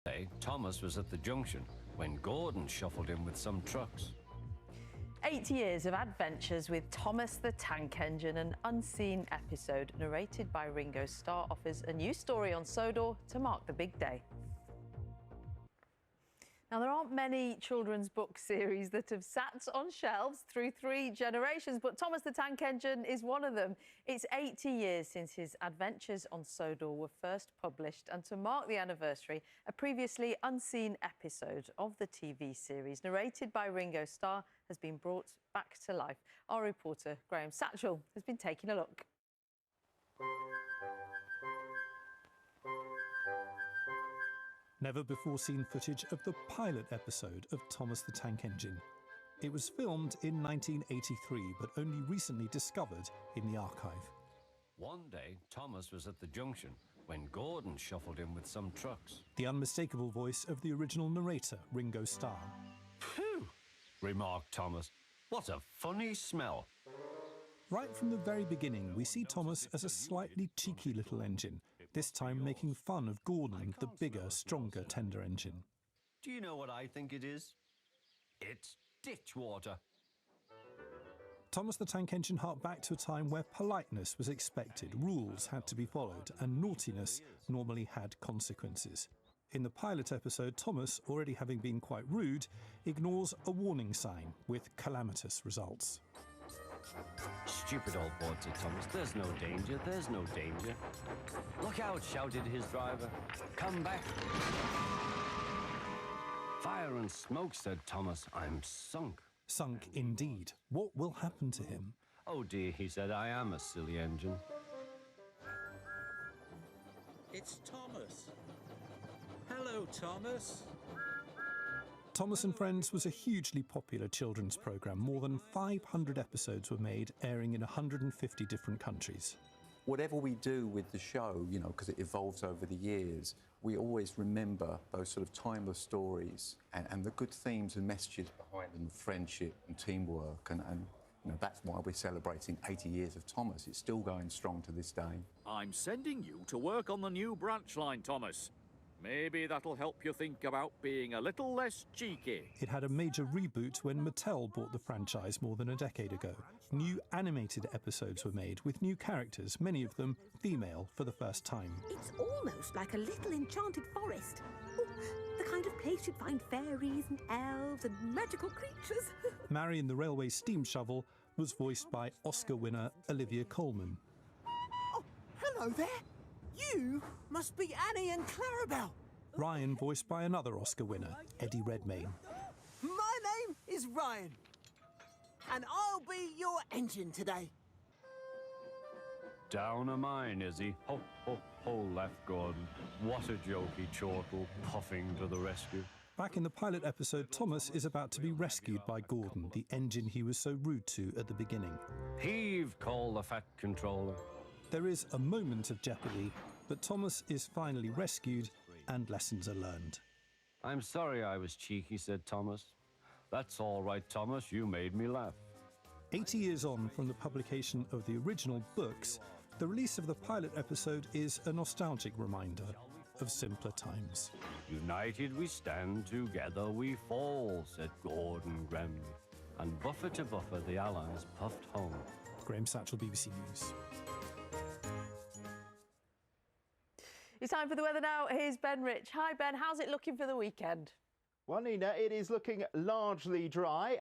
Day, Thomas was at the junction when Gordon shuffled in with some trucks. 8 years of adventures with Thomas the Tank Engine, an unseen episode narrated by Ringo Starr, offers a new story on Sodor to mark the big day. Now, there aren't many children's book series that have sat on shelves through 3 generations, but Thomas the Tank Engine is one of them. It's 80 years since his adventures on Sodor were first published, and to mark the anniversary, a previously unseen episode of the TV series, narrated by Ringo Starr, has been brought back to life. Our reporter, Graham Satchell, has been taking a look. Never-before-seen footage of the pilot episode of Thomas the Tank Engine. It was filmed in 1983, but only recently discovered in the archive. One day, Thomas was at the junction when Gordon shuffled in with some trucks. The unmistakable voice of the original narrator, Ringo Starr. "Phew," remarked Thomas. "What a funny smell." Right from the very beginning, we see Thomas as a slightly cheeky little engine, this time making fun of Gordon, the bigger, stronger tender engine. Do you know what I think it is? It's ditch water. Thomas the Tank Engine harked back to a time where politeness was expected, rules had to be followed, and naughtiness normally had consequences. In the pilot episode, Thomas, already having been quite rude, ignores a warning sign with calamitous results. "Stupid old boat," said Thomas. "There's no danger, there's no danger." "Look out," shouted his driver. "Come back." "Fire and smoke," said Thomas. "I'm sunk." Sunk indeed. What will happen to him? "Oh dear," he said, "I am a silly engine." It's Thomas. Hello, Thomas. Thomas and Friends was a hugely popular children's programme. More than 500 episodes were made, airing in 150 different countries. Whatever we do with the show, you know, because it evolves over the years, we always remember those sort of timeless stories and the good themes and messages behind them, friendship and teamwork, and you know, that's why we're celebrating 80 years of Thomas. It's still going strong to this day. I'm sending you to work on the new branch line, Thomas. Maybe that'll help you think about being a little less cheeky. It had a major reboot when Mattel bought the franchise more than a decade ago. New animated episodes were made with new characters, many of them female for the first time. It's almost like a little enchanted forest. Oh, the kind of place you'd find fairies and elves and magical creatures. Marion the Railway Steam Shovel was voiced by Oscar winner Olivia Colman. Oh, hello there. You must be Annie and Clarabelle. Ryan voiced by another Oscar winner, Eddie Redmayne. My name is Ryan, and I'll be your engine today. "Down a mine, is he? Ho, ho, ho," laughed Gordon. "What a jokey chortle, puffing to the rescue." Back in the pilot episode, Thomas is about to be rescued by Gordon, the engine he was so rude to at the beginning. "Heave," called the fat controller. There is a moment of jeopardy, but Thomas is finally rescued and lessons are learned. "I'm sorry I was cheeky," said Thomas. "That's all right, Thomas, you made me laugh." 80 years on from the publication of the original books, the release of the pilot episode is a nostalgic reminder of simpler times. "United we stand, together we fall," said Gordon grimly. And buffer to buffer, the Allies puffed home. Graham Satchell, BBC News. It's time for the weather now. Here's Ben Rich. Hi, Ben. How's it looking for the weekend? Well, Nina, it is looking largely dry